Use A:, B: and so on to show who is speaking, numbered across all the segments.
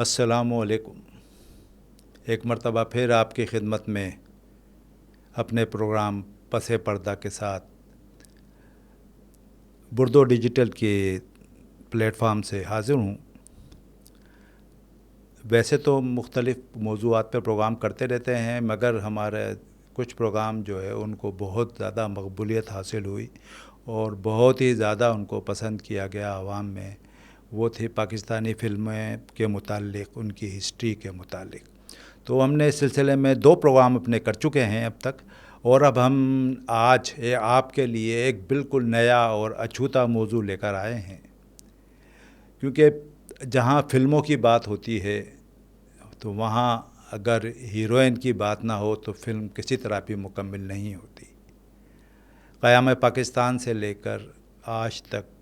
A: السلام علیکم۔ ایک مرتبہ پھر آپ کی خدمت میں اپنے پروگرام پس پردہ کے ساتھ بردو ڈیجیٹل کے پلیٹ فارم سے حاضر ہوں۔ ویسے تو مختلف موضوعات پہ پروگرام کرتے رہتے ہیں، مگر ہمارے کچھ پروگرام جو ہے ان کو بہت زیادہ مقبولیت حاصل ہوئی اور بہت ہی زیادہ ان کو پسند کیا گیا عوام میں۔ وہ تھی پاکستانی فلمیں کے متعلق، ان کی ہسٹری کے متعلق۔ تو ہم نے اس سلسلے میں 2 پروگرام اپنے کر چکے ہیں اب تک، اور اب ہم آج آپ کے لیے ایک بالکل نیا اور اچھوتا موضوع لے کر آئے ہیں، کیونکہ جہاں فلموں کی بات ہوتی ہے تو وہاں اگر ہیروئن کی بات نہ ہو تو فلم کسی طرح بھی مکمل نہیں ہوتی۔ قیام پاکستان سے لے کر آج تک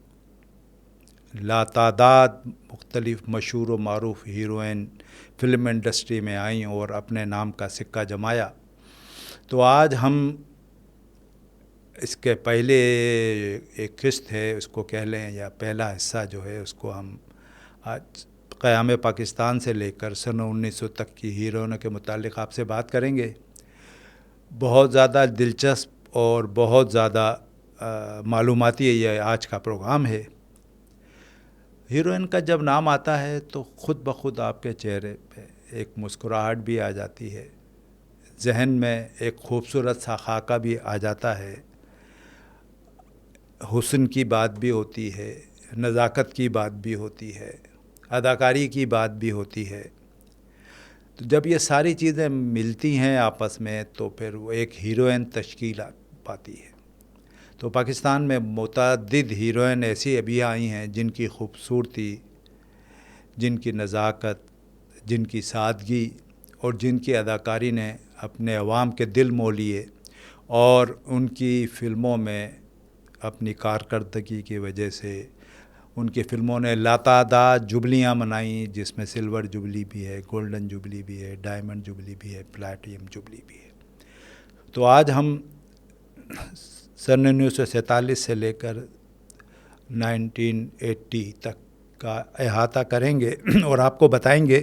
A: لاتعداد مختلف مشہور و معروف ہیروئن فلم انڈسٹری میں آئیں اور اپنے نام کا سکہ جمایا۔ تو آج ہم اس کے پہلے ایک قسط ہے اس کو کہہ لیں، یا پہلا حصہ جو ہے اس کو ہم آج قیام پاکستان سے لے کر سن 1900 تک کی ہیروئنوں کے متعلق آپ سے بات کریں گے۔ بہت زیادہ دلچسپ اور بہت زیادہ معلوماتی یہ آج کا پروگرام ہے۔ ہیروئن کا جب نام آتا ہے تو خود بخود آپ کے چہرے پہ ایک مسکراہٹ بھی آ جاتی ہے، ذہن میں ایک خوبصورت سا خاکہ بھی آ جاتا ہے، حسن کی بات بھی ہوتی ہے، نزاکت کی بات بھی ہوتی ہے، اداکاری کی بات بھی ہوتی ہے۔ تو جب یہ ساری چیزیں ملتی ہیں آپس میں تو پھر وہ ایک ہیروئن تشکیل پاتی ہے۔ تو پاکستان میں متعدد ہیروئن ایسی ابھی آئی ہیں جن کی خوبصورتی، جن کی نزاکت، جن کی سادگی اور جن کی اداکاری نے اپنے عوام کے دل مو لیے، اور ان کی فلموں میں اپنی کارکردگی کی وجہ سے ان کی فلموں نے لاتعداد جبلیاں منائیں، جس میں سلور جبلی بھی ہے، گولڈن جبلی بھی ہے، ڈائمنڈ جبلی بھی ہے، پلیٹینم جبلی بھی ہے۔ تو آج ہم سن 1947 سے لے کر 1980 تک کا احاطہ کریں گے اور آپ کو بتائیں گے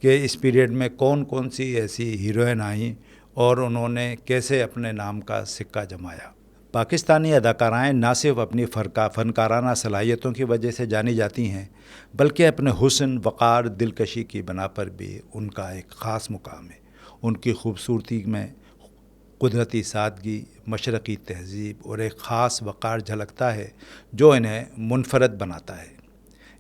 A: کہ اس پیریڈ میں کون کون سی ایسی ہیروئن آئیں اور انہوں نے کیسے اپنے نام کا سکہ جمایا۔ پاکستانی اداکارائیں نہ صرف اپنی فنکارانہ صلاحیتوں کی وجہ سے جانی جاتی ہیں، بلکہ اپنے حسن، وقار، دلکشی کی بنا پر بھی ان کا ایک خاص مقام ہے۔ ان کی خوبصورتی میں قدرتی سادگی، مشرقی تہذیب اور ایک خاص وقار جھلکتا ہے جو انہیں منفرد بناتا ہے۔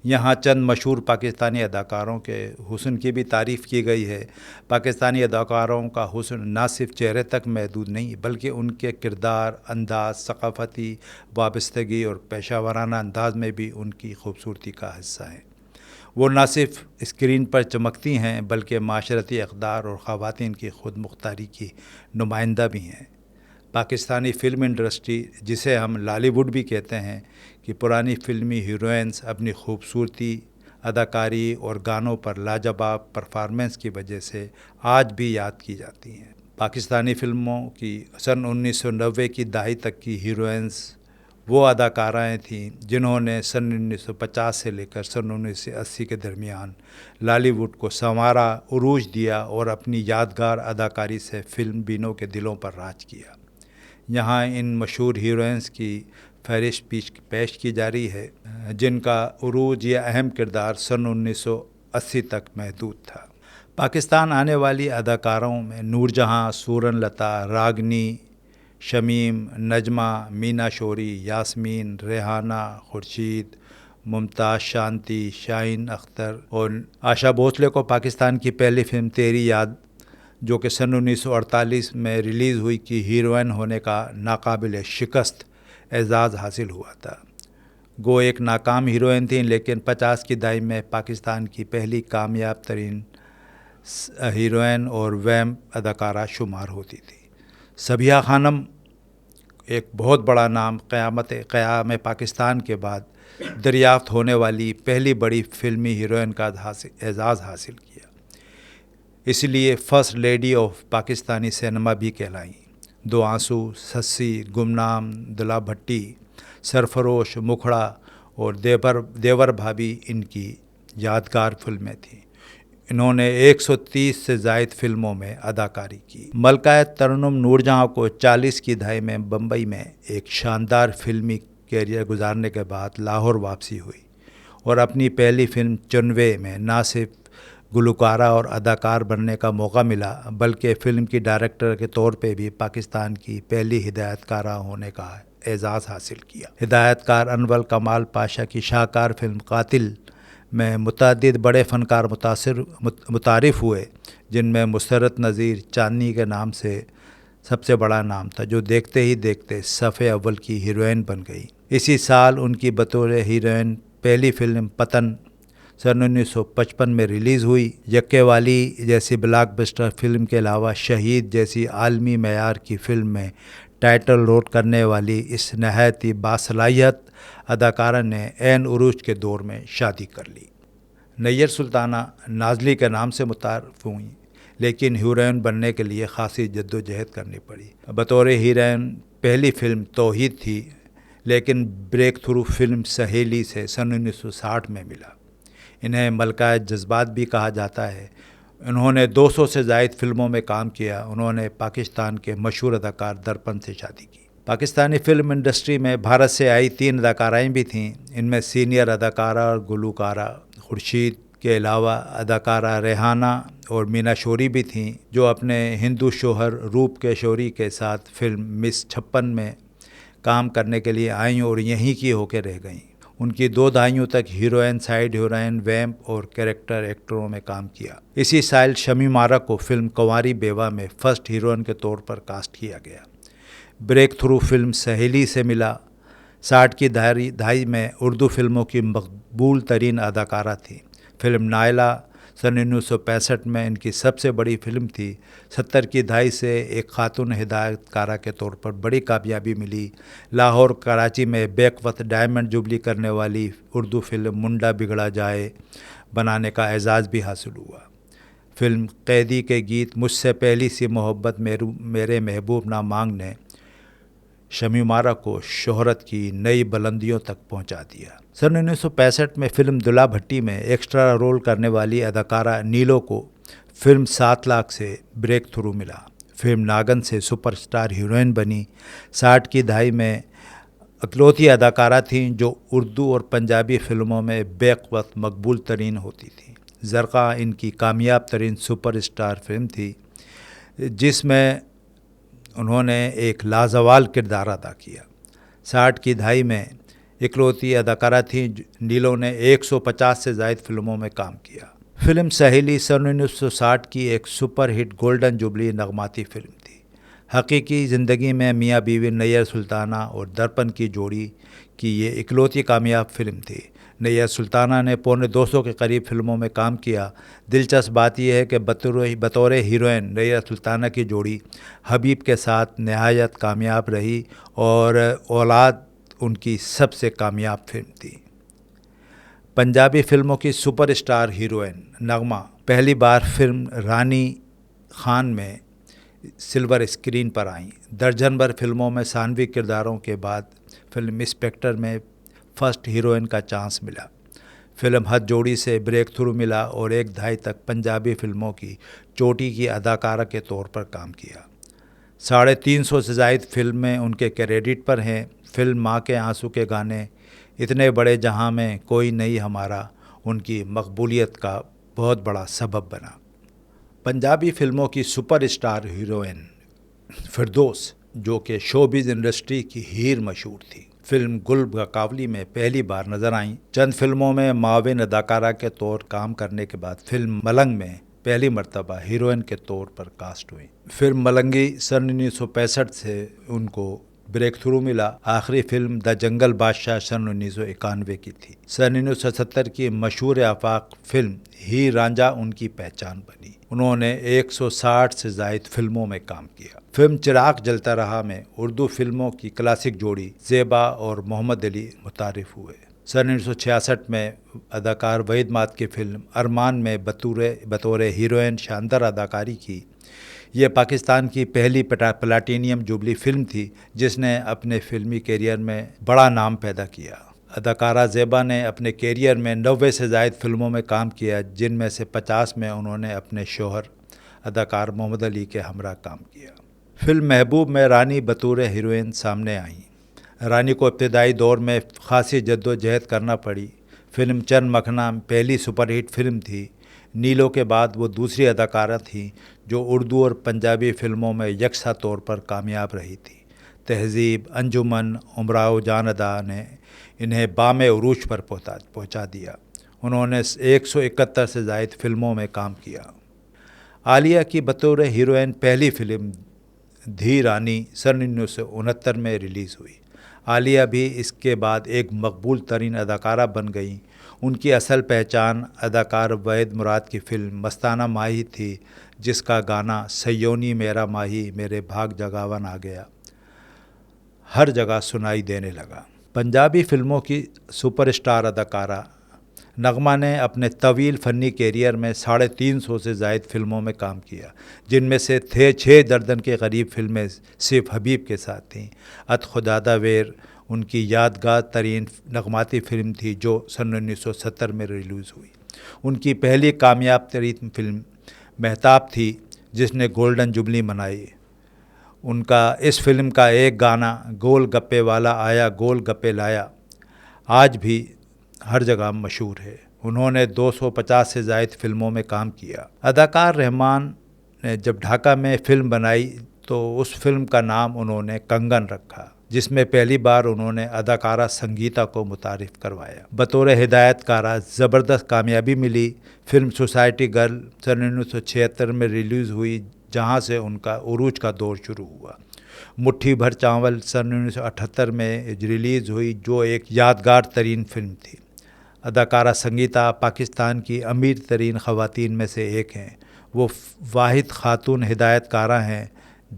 A: یہاں چند مشہور پاکستانی اداکاروں کے حسن کی بھی تعریف کی گئی ہے۔ پاکستانی اداکاروں کا حسن نہ صرف چہرے تک محدود نہیں، بلکہ ان کے کردار، انداز، ثقافتی وابستگی اور پیشہ ورانہ انداز میں بھی ان کی خوبصورتی کا حصہ ہے۔ وہ نہ صرف اسکرین پر چمکتی ہیں بلکہ معاشرتی اقدار اور خواتین کی خود مختاری کی نمائندہ بھی ہیں۔ پاکستانی فلم انڈسٹری، جسے ہم لالی ووڈ بھی کہتے ہیں، کہ پرانی فلمی ہیروئنز اپنی خوبصورتی، اداکاری اور گانوں پر لاجواب پرفارمنس کی وجہ سے آج بھی یاد کی جاتی ہیں۔ پاکستانی فلموں کی سن 1990 کی دہائی تک کی ہیروئنز وہ اداکارائیں تھیں جنہوں نے سن 1950 سے لے کر سن 1980 کے درمیان لالی ووڈ کو سنوارا، عروج دیا اور اپنی یادگار اداکاری سے فلم بینوں کے دلوں پر راج کیا۔ یہاں ان مشہور ہیروئنز کی فہرست پیش کی جا رہی ہے جن کا عروج یا اہم کردار سن 1980 تک محدود تھا۔ پاکستان آنے والی اداکاروں میں نور جہاں، سورن لتا، راگنی، شمیم، نجمہ، مینا شوری، یاسمین، ریحانہ، خورشید، ممتاز، شانتی، شاہین اختر اور آشا بھوسلے کو پاکستان کی پہلی فلم تیری یاد، جو کہ سن 1948 میں ریلیز ہوئی، کی ہیروئن ہونے کا ناقابل شکست اعزاز حاصل ہوا تھا۔ گو ایک ناکام ہیروئن تھیں، لیکن 50 کی دہائی میں پاکستان کی پہلی کامیاب ترین ہیروئن اور ویم اداکارہ شمار ہوتی تھی۔ صبیحہ خانم ایک بہت بڑا نام قیام پاکستان کے بعد دریافت ہونے والی پہلی بڑی فلمی ہیروئن کا اعزاز حاصل کیا، اس لیے first lady of Pakistani cinema بھی کہلائیں۔ دو آنسو، سسی، گمنام، دلا بھٹی، سرفروش، مکھڑا اور دیور بھابھی ان کی یادگار فلمیں تھیں۔ انہوں نے 130 سے زائد فلموں میں اداکاری کی۔ ملکہ ترنم نور جہاں کو 40 کی دہائی میں بمبئی میں ایک شاندار فلمی کیریئر گزارنے کے بعد لاہور واپسی ہوئی اور اپنی پہلی فلم چنوے میں نہ صرف گلوکارہ اور اداکار بننے کا موقع ملا بلکہ فلم کی ڈائریکٹر کے طور پہ بھی پاکستان کی پہلی ہدایت کارہ ہونے کا اعزاز حاصل کیا۔ ہدایت کار انور کمال پاشا کی شاہکار فلم قاتل میں متعدد بڑے فنکار متعارف ہوئے، جن میں مسرت نذیر چاندنی کے نام سے سب سے بڑا نام تھا، جو دیکھتے ہی دیکھتے صفحے اول کی ہیروئن بن گئی۔ اسی سال ان کی بطور ہیروئن پہلی فلم پتن سن 1955 میں ریلیز ہوئی۔ یکے والی جیسی بلاک بسٹر فلم کے علاوہ شہید جیسی عالمی معیار کی فلم میں ٹائٹل رول کرنے والی اس نہایت ہی باصلاحیت اداکارہ نے عین عروج کے دور میں شادی کر لی۔ نیّر سلطانہ نازلی کے نام سے متعارف ہوئیں، لیکن ہیروئن بننے کے لیے خاصی جدوجہد کرنی پڑی۔ بطور ہیروئن پہلی فلم توحید تھی، لیکن بریک تھرو فلم سہیلی سے سن 1960 میں ملا۔ انہیں ملکہ جذبات بھی کہا جاتا ہے۔ انہوں نے 200 سے زائد فلموں میں کام کیا۔ انہوں نے پاکستان کے مشہور اداکار درپن سے شادی کی۔ پاکستانی فلم انڈسٹری میں بھارت سے آئی 3 اداکارائیں بھی تھیں۔ ان میں سینئر اداکارہ اور گلوکارہ خورشید کے علاوہ اداکارہ ریحانہ اور مینا شوری بھی تھیں، جو اپنے ہندو شوہر روپ کے شوری کے ساتھ فلم مس 56 میں کام کرنے کے لیے آئیں اور یہیں کی ہو کے رہ گئیں۔ ان کی 2 دہائیوں تک ہیروئن، سائیڈ ہیروئن، ویمپ اور کریکٹر ایکٹروں میں کام کیا۔ اسی سال شمی مارا کو فلم کنواری بیوہ میں فرسٹ ہیروئن کے طور پر کاسٹ کیا گیا۔ بریک تھرو فلم سہیلی سے ملا۔ 60 کی دہائی میں اردو فلموں کی مقبول ترین اداکارہ تھیں۔ فلم نائلہ سن 1965 میں ان کی سب سے بڑی فلم تھی۔ 70 کی دہائی سے ایک خاتون ہدایت کارہ کے طور پر بڑی کامیابی ملی۔ لاہور کراچی میں بیک وقت ڈائمنڈ جوبلی کرنے والی اردو فلم منڈا بگڑا جائے بنانے کا اعزاز بھی حاصل ہوا۔ فلم قیدی کے گیت مجھ سے پہلی سی محبت میرے محبوب نہ مانگ نے شمی مارا کو شہرت کی نئی بلندیوں تک پہنچا دیا۔ سن 1965 میں فلم دلہا بھٹی میں ایکسٹرا رول کرنے والی اداکارہ نیلو کو فلم 7 لاکھ سے بریک تھرو ملا۔ فلم ناگن سے سپر سٹار ہیروئن بنی۔ 60 کی دہائی میں اکلوتی اداکارہ تھیں جو اردو اور پنجابی فلموں میں بیک وقت مقبول ترین ہوتی تھیں۔ زرقاء ان کی کامیاب ترین سپر سٹار فلم تھی، جس میں انہوں نے ایک لازوال کردار ادا کیا۔ 60 کی دہائی میں اکلوتی اداکارہ تھیں۔ نیلو نے 150 سے زائد فلموں میں کام کیا۔ فلم سہیلی سن 1960 کی ایک سپر ہٹ گولڈن جوبلی نغماتی فلم تھی۔ حقیقی زندگی میں میاں بیوی نیّر سلطانہ اور درپن کی جوڑی کی یہ اکلوتی کامیاب فلم تھی۔ نیّر سلطانہ نے 250 کے قریب فلموں میں کام کیا۔ دلچسپ بات یہ ہے کہ بطور ہیروئن نیّر سلطانہ کی جوڑی حبیب کے ساتھ نہایت کامیاب رہی اور اولاد ان کی سب سے کامیاب فلم تھی۔ پنجابی فلموں کی سپر سٹار ہیروئن نغمہ پہلی بار فلم رانی خان میں سلور اسکرین پر آئیں۔ درجن بھر فلموں میں ثانوی کرداروں کے بعد فلم انسپکٹر میں فرسٹ ہیروئن کا چانس ملا۔ فلم ہتھ جوڑی سے بریک تھرو ملا اور ایک دہائی تک پنجابی فلموں کی چوٹی کی اداکارہ کے طور پر کام کیا۔ 350 سے زائد فلمیں ان کے کریڈٹ پر ہیں۔ فلم ماں کے آنسو کے گانے، اتنے بڑے جہاں میں کوئی نہیں ہمارا، ان کی مقبولیت کا بہت بڑا سبب بنا۔ پنجابی فلموں کی سپر سٹار ہیروئن فردوس، جو کہ شوبز انڈسٹری کی ہیر مشہور تھی، فلم گل بقاولی میں پہلی بار نظر آئیں۔ چند فلموں میں معاون اداکارہ کے طور کام کرنے کے بعد فلم ملنگ میں پہلی مرتبہ ہیروئن کے طور پر کاسٹ ہوئی۔ فلم ملنگی سن 1965 سے ان کو بریک تھرو ملا۔ آخری فلم دا جنگل بادشاہ سن 1991 کی تھی۔ سن 1970 کی مشہور آفاق فلم ہیر رانجھا ان کی پہچان بنی۔ انہوں نے 160 سے زائد فلموں میں کام کیا۔ فلم چراغ جلتا رہا میں اردو فلموں کی کلاسک جوڑی زیبا اور محمد علی متعارف ہوئے۔ سن 1966 میں اداکار وحید مات کی فلم ارمان میں بطور ہیروئن شاندار اداکاری کی۔ یہ پاکستان کی پہلی پلاٹینیم جوبلی فلم تھی جس نے اپنے فلمی کیریئر میں بڑا نام پیدا کیا۔ اداکارہ زیبا نے اپنے کیریئر میں 90 سے زائد فلموں میں کام کیا، جن میں سے 50 میں انہوں نے اپنے شوہر اداکار محمد علی کے ہمراہ کام کیا۔ فلم محبوب میں رانی بطور ہیروئن سامنے آئیں۔ رانی کو ابتدائی دور میں خاصی جد و جہد کرنا پڑی۔ فلم چند مکھنا پہلی سپر ہٹ فلم تھی۔ نیلو کے بعد وہ دوسری اداکارہ تھیں جو اردو اور پنجابی فلموں میں یکساں طور پر کامیاب رہی تھی۔ تہذیب، انجمن، امراؤ جان ادا نے انہیں بام عروج پر پہنچا دیا۔ انہوں نے 171 سے زائد فلموں میں کام کیا۔ عالیہ کی بطور ہیروئن پہلی فلم دھی رانی سن 1969 میں ریلیز ہوئی۔ عالیہ بھی اس کے بعد ایک مقبول ترین اداکارہ بن گئیں۔ ان کی اصل پہچان اداکار وحید مراد کی فلم مستانہ ماہی تھی، جس کا گانا سیونی میرا ماہی میرے بھاگ جگاون آ گیا ہر جگہ سنائی دینے لگا۔ پنجابی فلموں کی سپر اسٹار اداکارہ نغمہ نے اپنے طویل فنی کیریئر میں 350 سے زائد فلموں میں کام کیا، جن میں سے 6 درجن کے قریب فلمیں صرف حبیب کے ساتھ تھیں۔ ات خدادہ ویر ان کی یادگار ترین نغماتی فلم تھی جو سن 1970 میں ریلیز ہوئی۔ ان کی پہلی کامیاب ترین فلم مہتاب تھی، جس نے گولڈن جبلی منائی۔ ان کا اس فلم کا ایک گانا گول گپے والا آیا گول گپے لایا آج بھی ہر جگہ مشہور ہے۔ انہوں نے 250 سے زائد فلموں میں کام کیا۔ اداکار رحمان نے جب ڈھاکہ میں فلم بنائی تو اس فلم کا نام انہوں نے کنگن رکھا، جس میں پہلی بار انہوں نے اداکارہ سنگیتا کو متعارف کروایا۔ بطور ہدایت کارہ زبردست کامیابی ملی۔ فلم سوسائٹی گرل سن 1976 میں ریلیز ہوئی، جہاں سے ان کا عروج کا دور شروع ہوا۔ مٹھی بھر چاول سن 1978 میں ریلیز ہوئی، جو ایک یادگار ترین فلم تھی۔ اداکارہ سنگیتا پاکستان کی امیر ترین خواتین میں سے ایک ہیں۔ وہ واحد خاتون ہدایت کارہ ہیں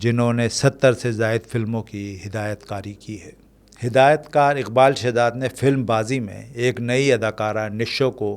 A: جنہوں نے 70 سے زائد فلموں کی ہدایت کاری کی ہے۔ ہدایت کار اقبال شہزاد نے فلم بازی میں ایک نئی اداکارہ نشو کو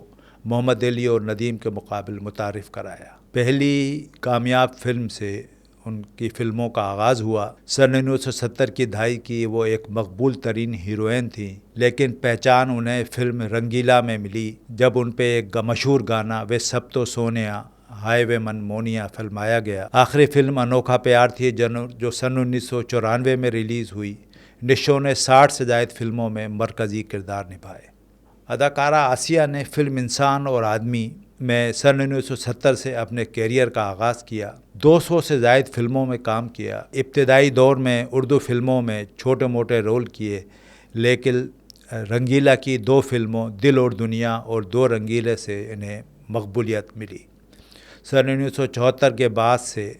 A: محمد علی اور ندیم کے مقابل متعارف کرایا۔ پہلی کامیاب فلم سے ان کی فلموں کا آغاز ہوا۔ سن 1970 کی دہائی کی وہ ایک مقبول ترین ہیروئن تھیں، لیکن پہچان انہیں فلم رنگیلا میں ملی، جب ان پہ ایک مشہور گانا وے سب تو سونیا ہائے وے من مونیا فلمایا گیا۔ آخری فلم انوکھا پیار تھی جو سن 1994 میں ریلیز ہوئی۔ نشو نے 60 سے زائد فلموں میں مرکزی کردار نبھائے۔ اداکارہ آسیہ نے فلم انسان اور آدمی میں سن 1970 سے اپنے کیریئر کا آغاز کیا۔ 200 سے زائد فلموں میں کام کیا۔ ابتدائی دور میں اردو فلموں میں چھوٹے موٹے رول کیے، لیکن رنگیلا کی 2 فلموں دل اور دنیا اور 2 رنگیلے سے انہیں مقبولیت ملی۔ سن 1974 کے بعد سے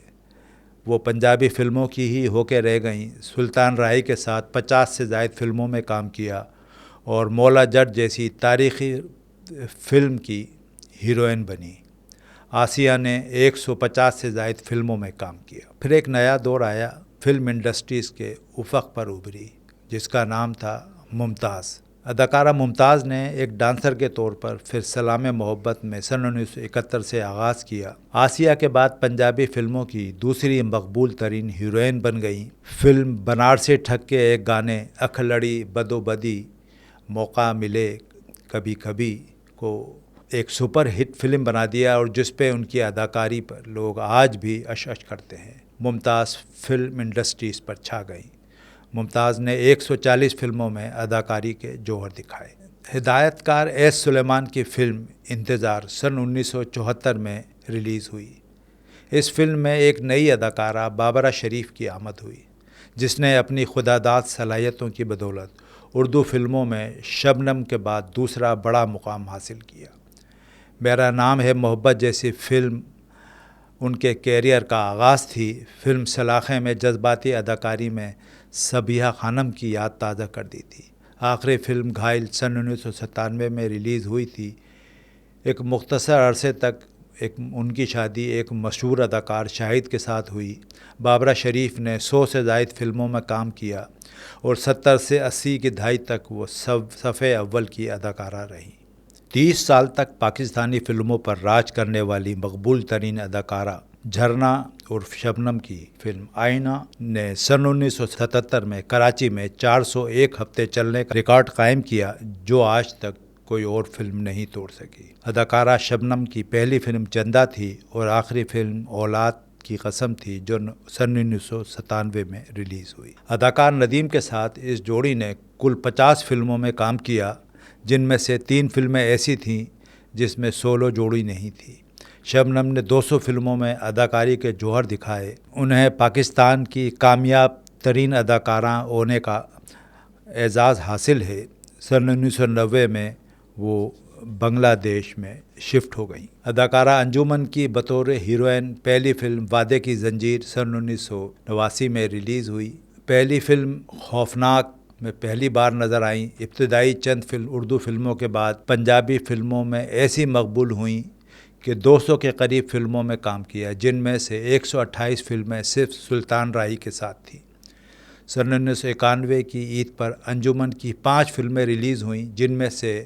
A: وہ پنجابی فلموں کی ہی ہو کے رہ گئیں۔ سلطان راہی کے ساتھ 50 سے زائد فلموں میں کام کیا اور مولا جٹ جیسی تاریخی فلم کی ہیروئن بنی۔ آسیہ نے 150 سے زائد فلموں میں کام کیا۔ پھر ایک نیا دور آیا، فلم انڈسٹریز کے افق پر ابھری، جس کا نام تھا ممتاز۔ اداکارہ ممتاز نے ایک ڈانسر کے طور پر پھر سلام محبت میں سن 1971 سے آغاز کیا۔ آسیہ کے بعد پنجابی فلموں کی دوسری مقبول ترین ہیروئن بن گئیں۔ فلم بنارسی ٹھگ کے ایک گانے اکھ لڑی بدو بدی موقع ملے کبھی کبھی کو ایک سپر ہٹ فلم بنا دیا، اور جس پہ ان کی اداکاری پر لوگ آج بھی اش کرتے ہیں۔ ممتاز فلم انڈسٹریز پر چھا گئی۔ ممتاز نے 140 فلموں میں اداکاری کے جوہر دکھائے۔ ہدایت کار ایس سلیمان کی فلم انتظار سن 1974 میں ریلیز ہوئی۔ اس فلم میں ایک نئی اداکارہ بابرہ شریف کی آمد ہوئی، جس نے اپنی خداداد صلاحیتوں کی بدولت اردو فلموں میں شبنم کے بعد دوسرا بڑا مقام حاصل کیا۔ میرا نام ہے محبت جیسی فلم ان کے کیریئر کا آغاز تھی۔ فلم سلاخیں میں جذباتی اداکاری میں صبیحہ خانم کی یاد تازہ کر دی تھی۔ آخری فلم گھائل سن 1997 میں ریلیز ہوئی تھی۔ ایک مختصر عرصے تک ان کی شادی ایک مشہور اداکار شاہد کے ساتھ ہوئی۔ بابرہ شریف نے 100 سے زائد فلموں میں کام کیا اور 70 سے 80 کی دہائی تک وہ صفحے اول کی اداکارہ رہیں۔ 30 سال تک پاکستانی فلموں پر راج کرنے والی مقبول ترین اداکارہ جھرنا عرف شبنم کی فلم آئینہ نے سن 1977 میں کراچی میں 401 ہفتے چلنے کا ریکارڈ قائم کیا، جو آج تک کوئی اور فلم نہیں توڑ سکی۔ اداکارہ شبنم کی پہلی فلم چندہ تھی اور آخری فلم اولاد کی قسم تھی، جو سن 1997 میں ریلیز ہوئی۔ اداکار ندیم کے ساتھ اس جوڑی نے کل 50 فلموں میں کام کیا، جن میں سے 3 فلمیں ایسی تھیں جس میں سولو جوڑی نہیں تھی۔ شبنم نے 200 فلموں میں اداکاری کے جوہر دکھائے۔ انہیں پاکستان کی کامیاب ترین اداکارہ ہونے کا اعزاز حاصل ہے۔ سن 1990 میں وہ بنگلہ دیش میں شفٹ ہو گئیں۔ اداکارہ انجمن کی بطور ہیروئن پہلی فلم وعدے کی زنجیر سن 1989 میں ریلیز ہوئی۔ پہلی فلم خوفناک میں پہلی بار نظر آئیں۔ ابتدائی چند اردو فلموں کے بعد پنجابی فلموں میں ایسی مقبول ہوئیں کہ 200 کے قریب فلموں میں کام کیا، جن میں سے 128 فلمیں صرف سلطان راہی کے ساتھ تھیں۔ سن 1991 کی عید پر انجمن کی 5 فلمیں ریلیز ہوئیں، جن میں سے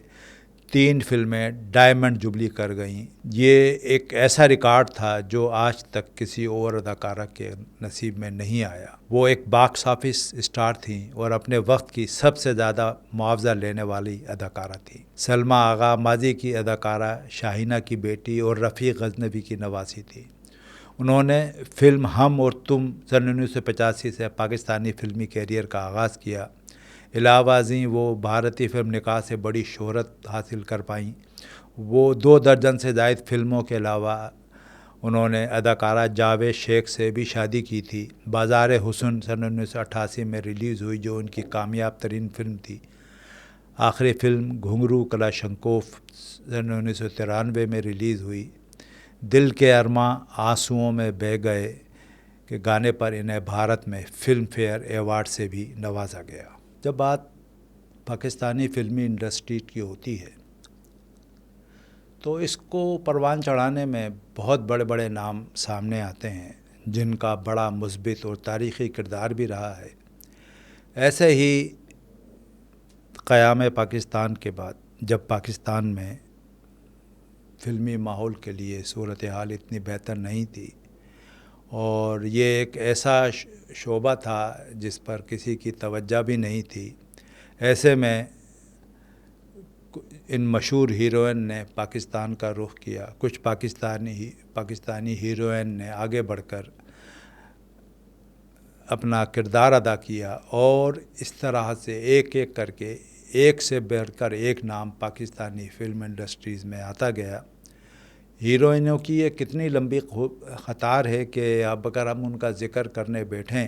A: 3 فلمیں ڈائمنڈ جبلی کر گئیں۔ یہ ایک ایسا ریکارڈ تھا جو آج تک کسی اور اداکارہ کے نصیب میں نہیں آیا۔ وہ ایک باکس آفس اسٹار تھیں اور اپنے وقت کی سب سے زیادہ معاوضہ لینے والی اداکارہ تھیں۔ سلمیٰ آغا ماضی کی اداکارہ شاہینہ کی بیٹی اور رفیق غزنوی کی نواسی تھی۔ انہوں نے فلم ہم اور تم سن 1985 سے پاکستانی فلمی کیریئر کا آغاز کیا۔ علاوہ ازیں وہ بھارتی فلم نکاح سے بڑی شہرت حاصل کر پائیں۔ وہ 2 درجن سے زائد فلموں کے علاوہ انہوں نے اداکارہ جاوید شیخ سے بھی شادی کی تھی۔ بازار حسن سن 1988 میں ریلیز ہوئی، جو ان کی کامیاب ترین فلم تھی۔ آخری فلم گھنگرو کلاشنکوف سن 1993 میں ریلیز ہوئی۔ دل کے ارماں آنسوؤں میں بہہ گئے کے گانے پر انہیں بھارت میں فلم فیئر ایوارڈ سے بھی نوازا گیا۔ جب بات پاکستانی فلمی انڈسٹری کی ہوتی ہے تو اس کو پروان چڑھانے میں بہت بڑے بڑے نام سامنے آتے ہیں، جن کا بڑا مثبت اور تاریخی کردار بھی رہا ہے۔ ایسے ہی قیام پاکستان کے بعد، جب پاکستان میں فلمی ماحول کے لیے صورتحال اتنی بہتر نہیں تھی اور یہ ایک ایسا شعبہ تھا جس پر کسی کی توجہ بھی نہیں تھی، ایسے میں ان مشہور ہیروئن نے پاکستان کا رخ کیا۔ کچھ پاکستانی ہیروئن نے آگے بڑھ کر اپنا کردار ادا کیا اور اس طرح سے ایک ایک کر کے ایک سے بڑھ کر ایک نام پاکستانی فلم انڈسٹریز میں آتا گیا۔ ہیروئنوں کی یہ کتنی لمبی قطار ہے کہ اب اگر ہم ان کا ذکر کرنے بیٹھیں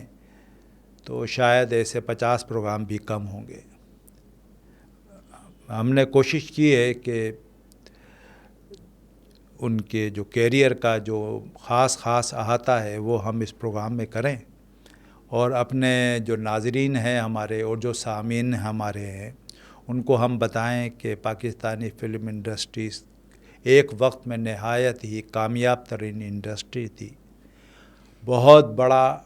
A: تو شاید ایسے 50 پروگرام بھی کم ہوں گے۔ ہم نے کوشش کی ہے کہ ان کے جو کیریئر کا جو خاص احاطہ ہے وہ ہم اس پروگرام میں کریں اور اپنے جو ناظرین ہیں ہمارے اور جو سامعین ہمارے ہیں ان کو ہم بتائیں کہ پاکستانی فلم انڈسٹریز ایک وقت میں نہایت ہی کامیاب ترین انڈسٹری تھی۔ بہت بڑا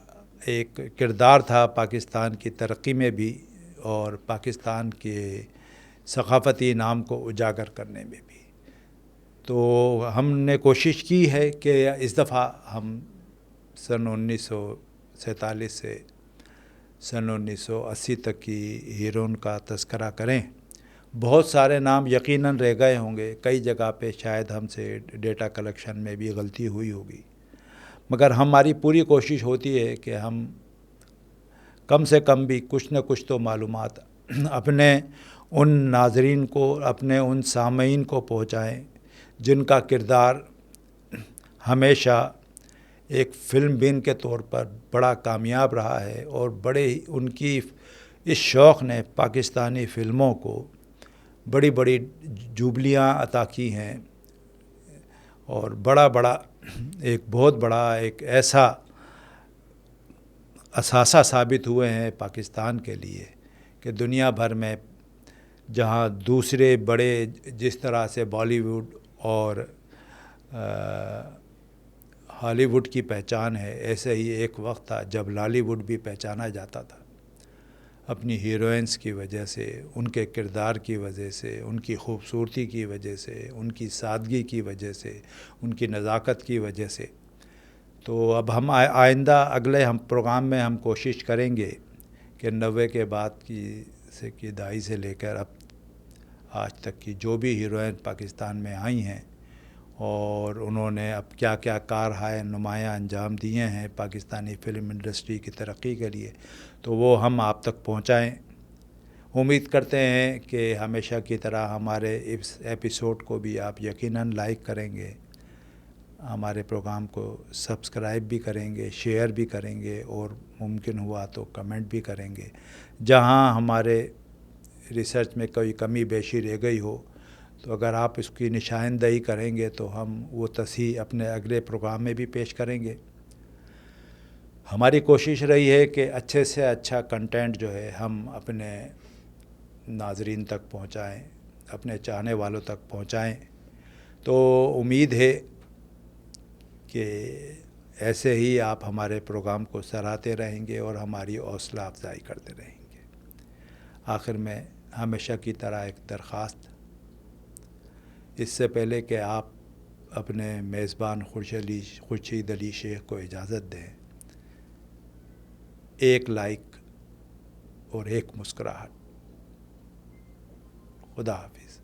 A: ایک کردار تھا پاکستان کی ترقی میں بھی اور پاکستان کے ثقافتی نام کو اجاگر کرنے میں بھی۔ تو ہم نے کوشش کی ہے کہ اس دفعہ ہم سن 1947 سے سن 1980 تک کی ہیروئن کا تذکرہ کریں۔ بہت سارے نام یقیناً رہ گئے ہوں گے، کئی جگہ پہ شاید ہم سے ڈیٹا کلیکشن میں بھی غلطی ہوئی ہوگی، مگر ہماری پوری کوشش ہوتی ہے کہ ہم کم سے کم بھی کچھ نہ کچھ تو معلومات اپنے ان ناظرین کو، اپنے ان سامعین کو پہنچائیں جن کا کردار ہمیشہ ایک فلم بین کے طور پر بڑا کامیاب رہا ہے اور بڑے ان کی اس شوق نے پاکستانی فلموں کو بڑی بڑی جوبلیاں عطا کی ہیں اور ایک بہت بڑا ایک ایسا اثاثہ ثابت ہوئے ہیں پاکستان کے لیے کہ دنیا بھر میں جہاں دوسرے بڑے جس طرح سے بالی ووڈ اور ہالی ووڈ کی پہچان ہے، ایسے ہی ایک وقت تھا جب لالی ووڈ بھی پہچانا جاتا تھا اپنی ہیروئنس کی وجہ سے، ان کے کردار کی وجہ سے، ان کی خوبصورتی کی وجہ سے، ان کی سادگی کی وجہ سے، ان کی نزاکت کی وجہ سے۔ تو اب ہم آئندہ اگلے ہم پروگرام میں ہم کوشش کریں گے کہ 90 کے بعد کی دہائی سے لے کر اب آج تک کی جو بھی ہیروئن پاکستان میں آئی ہیں اور انہوں نے اب کیا کیا کارہائے نمایاں انجام دیے ہیں پاکستانی فلم انڈسٹری کی ترقی کے لیے، تو وہ ہم آپ تک پہنچائیں۔ امید کرتے ہیں کہ ہمیشہ کی طرح ہمارے اس ایپیسوڈ کو بھی آپ یقیناً لائک کریں گے، ہمارے پروگرام کو سبسکرائب بھی کریں گے، شیئر بھی کریں گے، اور ممکن ہوا تو کمنٹ بھی کریں گے۔ جہاں ہمارے ریسرچ میں کوئی کمی بیشی رہ گئی ہو تو اگر آپ اس کی نشاندہی کریں گے تو ہم وہ تصحیح اپنے اگلے پروگرام میں بھی پیش کریں گے۔ ہماری کوشش رہی ہے کہ اچھے سے اچھا کنٹینٹ جو ہے ہم اپنے ناظرین تک پہنچائیں، اپنے چاہنے والوں تک پہنچائیں۔ تو امید ہے کہ ایسے ہی آپ ہمارے پروگرام کو سراہتے رہیں گے اور ہماری حوصلہ افزائی کرتے رہیں گے۔ آخر میں ہمیشہ کی طرح ایک درخواست، اس سے پہلے کہ آپ اپنے میزبان خورشید علی شیخ کو اجازت دیں، ایک لائک اور ایک مسکراہٹ۔ خدا حافظ۔